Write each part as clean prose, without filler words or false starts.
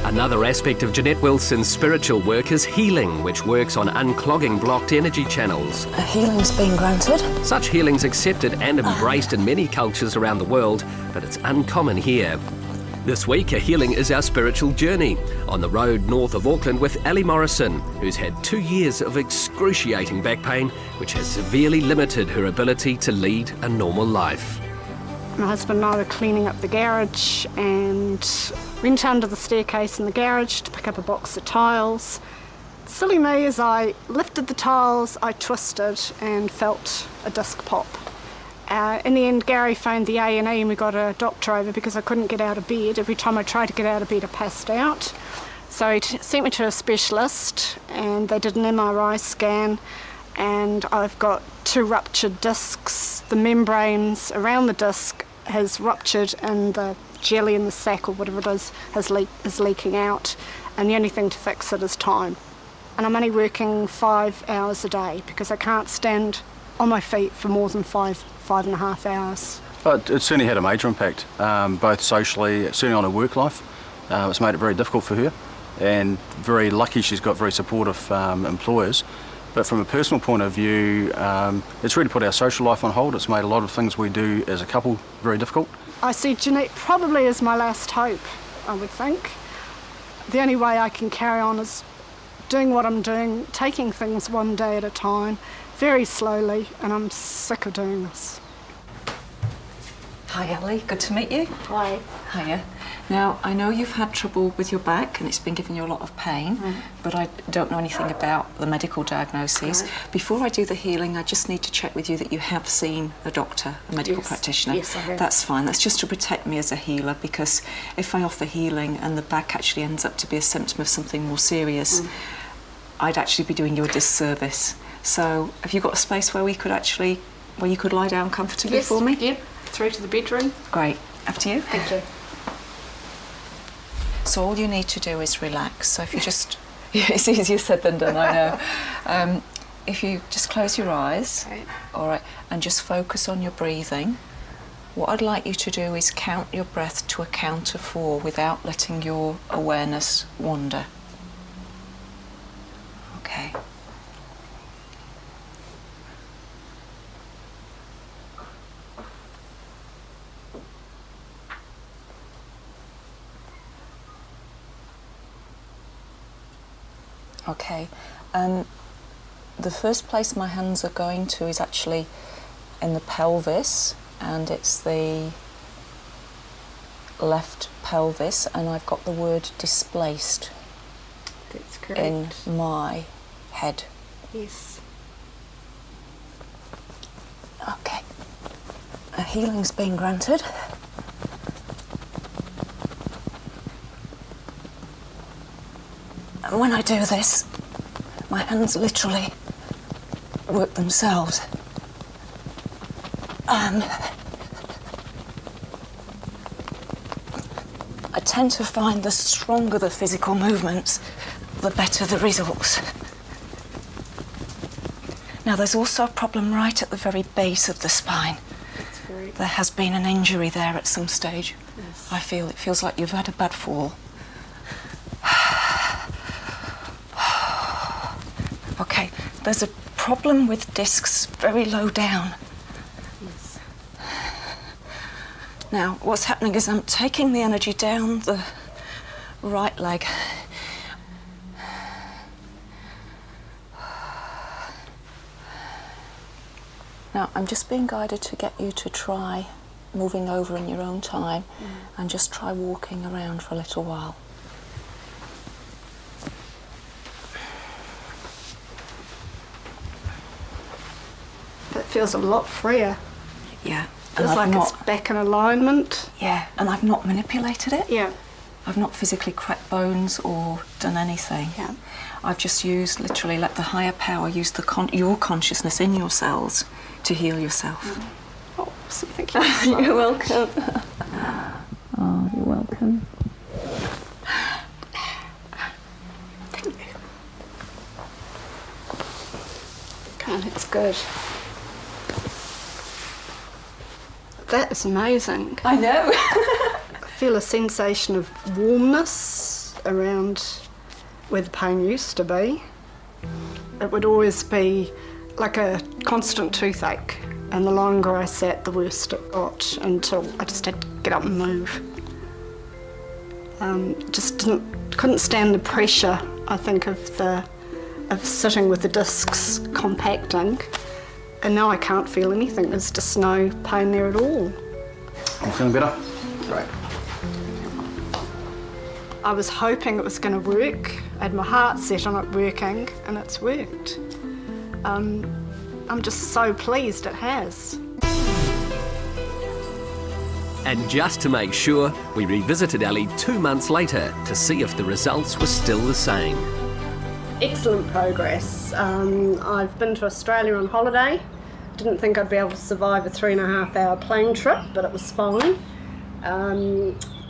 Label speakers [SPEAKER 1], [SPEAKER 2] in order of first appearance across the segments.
[SPEAKER 1] Another aspect of Jeanette Wilson's spiritual work is healing, which works on unclogging blocked energy channels.
[SPEAKER 2] A healing's been granted.
[SPEAKER 1] Such healing's accepted and embraced in many cultures around the world, but it's uncommon here. This week, A Healing is our spiritual journey, on the road north of Auckland with Ali Morrison, who's had 2 years of excruciating back pain, which has severely limited her ability to lead a normal life.
[SPEAKER 3] My husband and I were cleaning up the garage and went under the staircase in the garage to pick up a box of tiles. Silly me, as I lifted the tiles, I twisted and felt a disc pop. In the end, Gary phoned the A&E and we got a doctor over because I couldn't get out of bed. Every time I tried to get out of bed, I passed out. So he sent me to a specialist and they did an MRI scan, and I've got 2 ruptured discs. The membranes around the disc has ruptured and the jelly in the sac or whatever it is is leaking out, and the only thing to fix it is time. And I'm only working 5 hours a day because I can't stand on my feet for more than five and a half hours.
[SPEAKER 4] It certainly had a major impact, both socially, certainly on her work life. It's made it very difficult for her, and very lucky she's got very supportive employers. But from a personal point of view, it's really put our social life on hold. It's made a lot of things we do as a couple very difficult.
[SPEAKER 3] I see Jeanette probably as my last hope, I would think. The only way I can carry on is doing what I'm doing, taking things one day at a time, very slowly, and I'm sick of doing this.
[SPEAKER 2] Hi, Ali. Good to meet you.
[SPEAKER 3] Hi.
[SPEAKER 2] Hiya. Now, I know you've had trouble with your back and it's been giving you a lot of pain, but I don't know anything about the medical diagnoses.
[SPEAKER 3] Right.
[SPEAKER 2] Before I do the healing, I just need to check with you that you have seen a doctor, a medical practitioner.
[SPEAKER 3] Yes, I have.
[SPEAKER 2] That's fine. That's just to protect me as a healer, because if I offer healing and the back actually ends up to be a symptom of something more serious, I'd actually be doing you a disservice. So, have you got a space where you could lie down comfortably for me?
[SPEAKER 3] Yep. Through to the bedroom.
[SPEAKER 2] Great. After you.
[SPEAKER 3] Thank you.
[SPEAKER 2] So all you need to do is relax. So if you just, it's easier said than done, I know. If you just close your eyes, all right, and just focus on your breathing. What I'd like you to do is count your breath to a count of 4 without letting your awareness wander. Okay. Okay, the first place my hands are going to is actually in the pelvis, and it's the left pelvis, and I've got the word displaced.
[SPEAKER 3] That's correct.
[SPEAKER 2] In my head.
[SPEAKER 3] Yes.
[SPEAKER 2] Okay, a healing's been granted. And when I do this, my hands literally work themselves. I tend to find the stronger the physical movements, the better the results. Now, there's also a problem right at the very base of the spine.
[SPEAKER 3] That's correct.
[SPEAKER 2] There has been an injury there at some stage.
[SPEAKER 3] Yes.
[SPEAKER 2] It feels like you've had a bad fall. Okay, there's a problem with discs very low down.
[SPEAKER 3] Yes.
[SPEAKER 2] Now, what's happening is I'm taking the energy down the right leg. Now, I'm just being guided to get you to try moving over in your own time and just try walking around for a little while.
[SPEAKER 3] That feels a lot freer.
[SPEAKER 2] Yeah.
[SPEAKER 3] Feels like it's back in alignment.
[SPEAKER 2] Yeah, and I've not manipulated it.
[SPEAKER 3] Yeah.
[SPEAKER 2] I've not physically cracked bones or done anything.
[SPEAKER 3] Yeah.
[SPEAKER 2] I've just used, literally, let the higher power use your consciousness in your cells to heal yourself.
[SPEAKER 3] Oh, so thank you.
[SPEAKER 2] You're welcome. Oh, you're welcome.
[SPEAKER 3] Thank you. God, it's good. That is amazing.
[SPEAKER 2] I know.
[SPEAKER 3] I feel a sensation of warmness, around where the pain used to be. It would always be like a constant toothache, and the longer I sat, the worse it got, until I just had to get up and move. Couldn't stand the pressure, I think, of sitting with the discs compacting, and now I can't feel anything. There's just no pain there at all.
[SPEAKER 4] You feeling better? Great.
[SPEAKER 3] I was hoping it was going to work. I had my heart set on it working, and it's worked. I'm just so pleased it has.
[SPEAKER 1] And just to make sure, we revisited Ellie 2 months later to see if the results were still the same.
[SPEAKER 3] Excellent progress. I've been to Australia on holiday. Didn't think I'd be able to survive a 3.5-hour plane trip, but it was fine.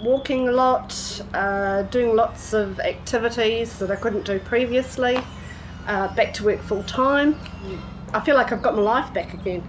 [SPEAKER 3] Walking a lot, doing lots of activities that I couldn't do previously. Back to work full time. I feel like I've got my life back again.